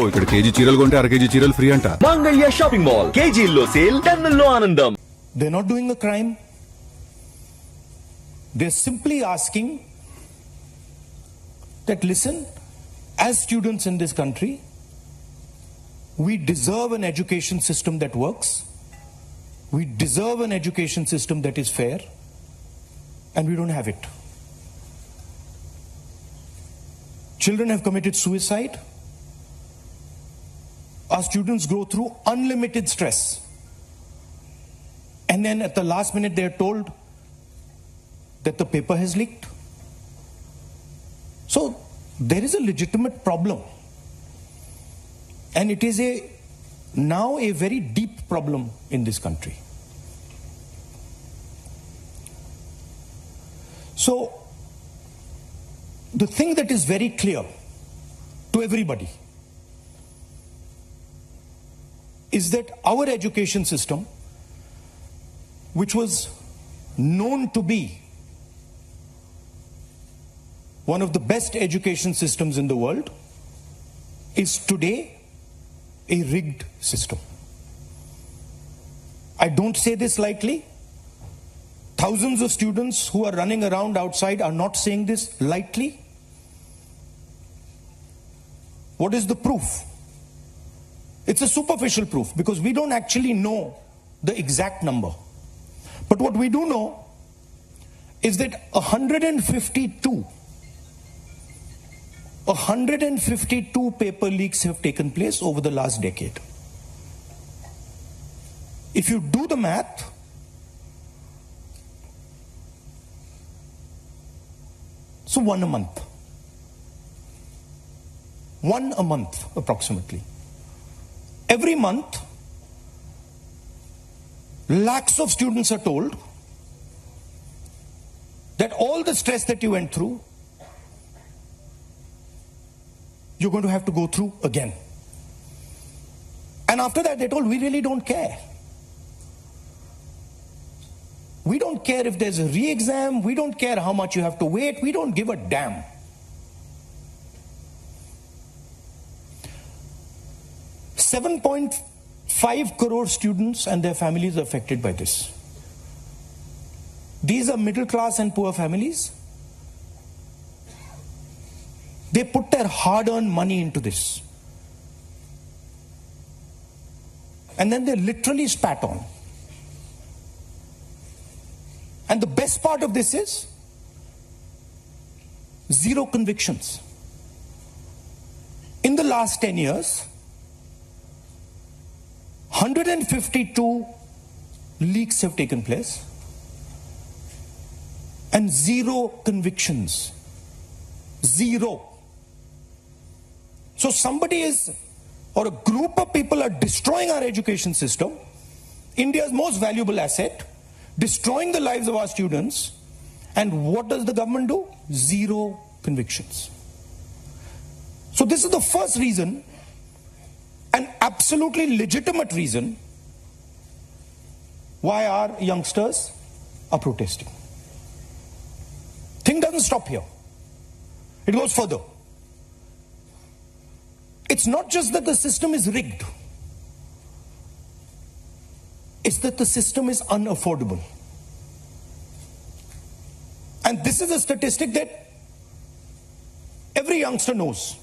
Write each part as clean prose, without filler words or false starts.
ఇక్కడ కేజీ చీరలు కొంటే అర కేజీ చీరలు ఫ్రీ అంట. మంగళ్య షాపింగ్ మాల్ కేజీల్లో సేల్, టన్నుల్లో ఆనందం. They're not doing a crime. They're simply asking that, listen, as students in this country, we deserve an education system that works. We deserve an education system that is fair, and we don't have it. Children have committed suicide. Our students go through unlimited stress. And then at the last minute they are told that the paper has leaked. So there is a legitimate problem. And it is now a very deep problem in this country. So the thing that is very clear to everybody is that our education system, which was known to be one of the best education systems in the world, is today a rigged system. I don't say this lightly. Thousands of students who are running around outside are not saying this lightly. What is the proof? It's a superficial proof because we don't actually know the exact number. But what we do know is that 152 paper leaks have taken place over the last decade. If you do the math, so one a month. One a month, approximately. Every month, lakhs of students are told that all the stress that you went through, you're going to have to go through again. And after that, they're told, we really don't care. We don't care if there's a re-exam. We don't care how much you have to wait. We don't give a damn. $7.5 crore students and their families are affected by this. These are middle class and poor families. They put their hard-earned money into this. And then they're literally spat on. And the best part of this is zero convictions. In the last 10 years, 152 leaks have taken place and zero convictions. Zero. So somebody is, or a group of people are destroying our education system, India's most valuable asset, destroying the lives of our students, and what does the government do? Zero convictions. So this is the first reason, an absolutely legitimate reason, why our youngsters are protesting. Thing doesn't stop here. It goes further. It's not just that the system is rigged. It's that the system is unaffordable. And this is a statistic that every youngster knows.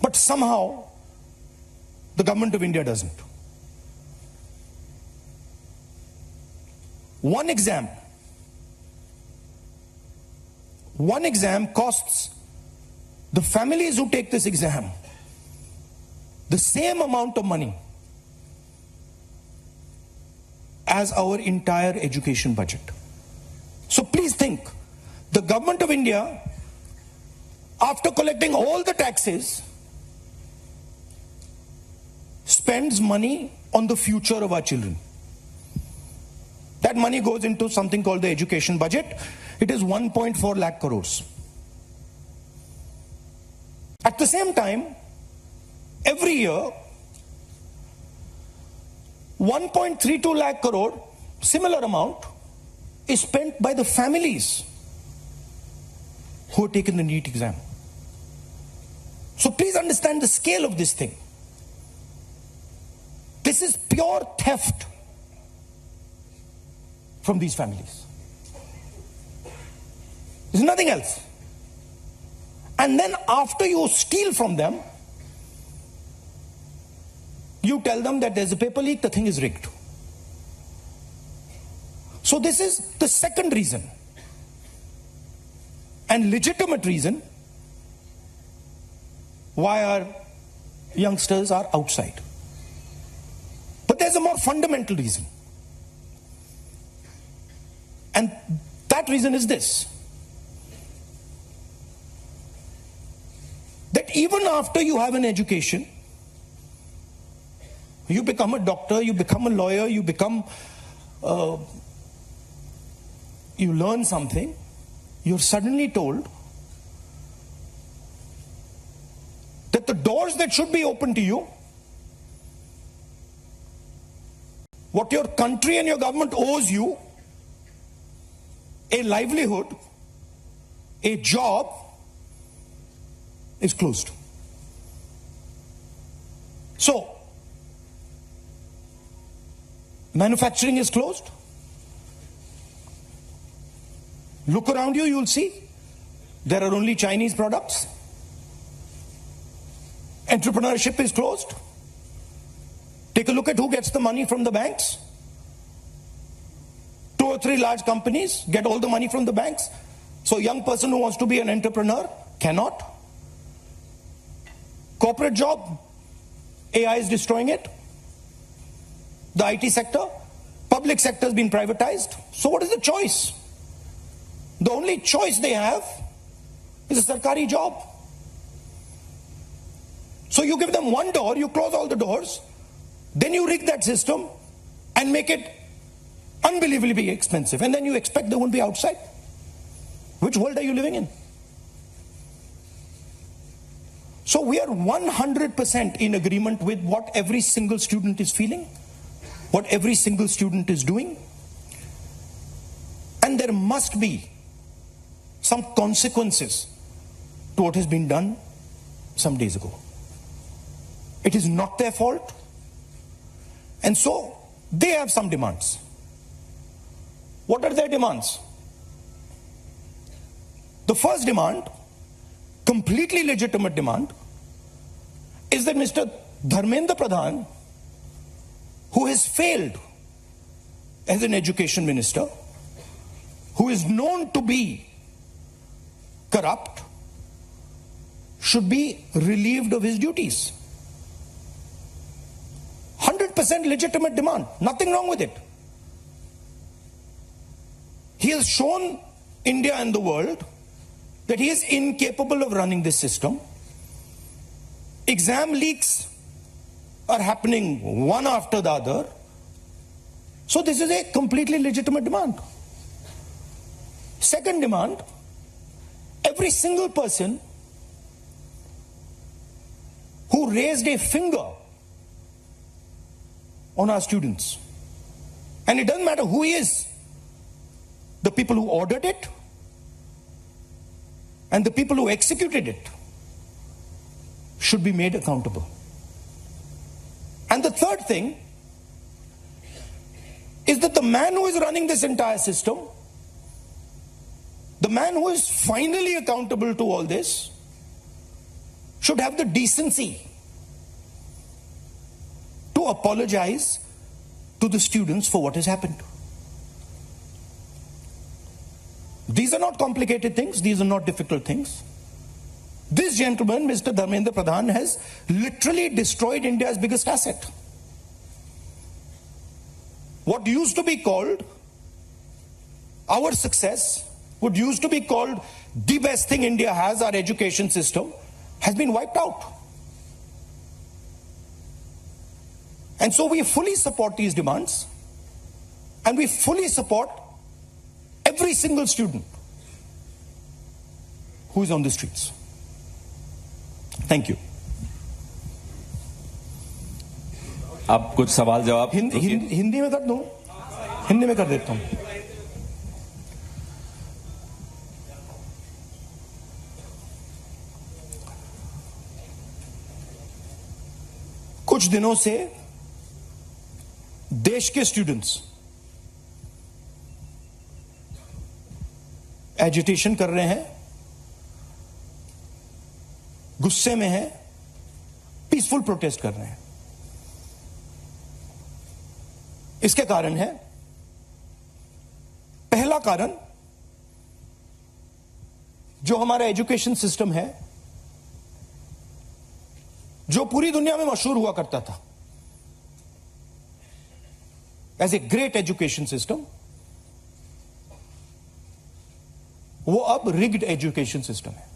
But somehow, the government of India doesn't. One exam costs the families who take this exam the same amount of money as our entire education budget. So please think, the government of India, after collecting all the taxes, spends money on the future of our children. That money goes into something called the education budget. It is 1.4 lakh crores. At the same time, every year, 1.32 lakh crore, similar amount, is spent by the families who have taken the NEET exam. So please understand the scale of this thing. This is pure theft from these families. There's nothing else. And then after you steal from them, you tell them that there's a paper leak, the thing is rigged. So this is the second reason, and legitimate reason, why our youngsters are outside. But there's a more fundamental reason. And that reason is this: that even after you have an education, you become a doctor, you become a lawyer, you become, you learn something, you're suddenly told that the doors that should be open to you, what your country and your government owes you, a livelihood, a job, is closed. So, manufacturing is closed. Look around you, you'll see there are only Chinese products. Entrepreneurship is closed. Take a look at who gets the money from the banks. 2 or 3 large companies get all the money from the banks. So a young person who wants to be an entrepreneur cannot. Corporate job, AI is destroying it. The IT sector, public sector has been privatized. So what is the choice? The only choice they have is a sarkari job. So you give them one door, you close all the doors, then you rig that system and make it unbelievably expensive, and then you expect they won't be outside. Which world are you living in? So we are 100% in agreement with what every single student is feeling, what every single student is doing, and there must be some consequences to what has been done some days ago. It is not their fault, and so they have some demands. What are their demands? The first demand, completely legitimate demand, is that Mr. Dharmendra Pradhan, who has failed as an education minister, who is known to be corrupt, should be relieved of his duties. 100% legitimate demand, nothing wrong with it. He has shown India and the world that he is incapable of running this system. Exam leaks are happening one after the other. So this is a completely legitimate demand. Second demand, every single person who raised a finger on our students, and it doesn't matter who he is, the people who ordered it and the people who executed it, should be made accountable. And the third thing is that the man who is running this entire system, the man who is finally accountable to all this, should have the decency to apologize to the students for what has happened. These are not complicated things, these are not difficult things. This gentleman, Mr. Dharmendra Pradhan, has literally destroyed India's biggest asset. What used to be called our success, what used to be called the best thing India has, our education system, has been wiped out. And so we fully support these demands, and we fully support every single student who is on the streets. Thank you. अब कुछ सवाल जवाब हिंदी में कर दूं? हिंदी में कर देता हूं. कुछ दिनों से देश के स्टूडेंट्स एजिटेशन कर रहे हैं, गुस्से में हैं, पीसफुल प्रोटेस्ट कर रहे हैं। इसके कारण है, पहला कारण, जो हमारा एजुकेशन सिस्टम है, जो पूरी दुनिया में मशहूर हुआ करता था as a great education system, वो अब रिग्ड एजुकेशन सिस्टम है।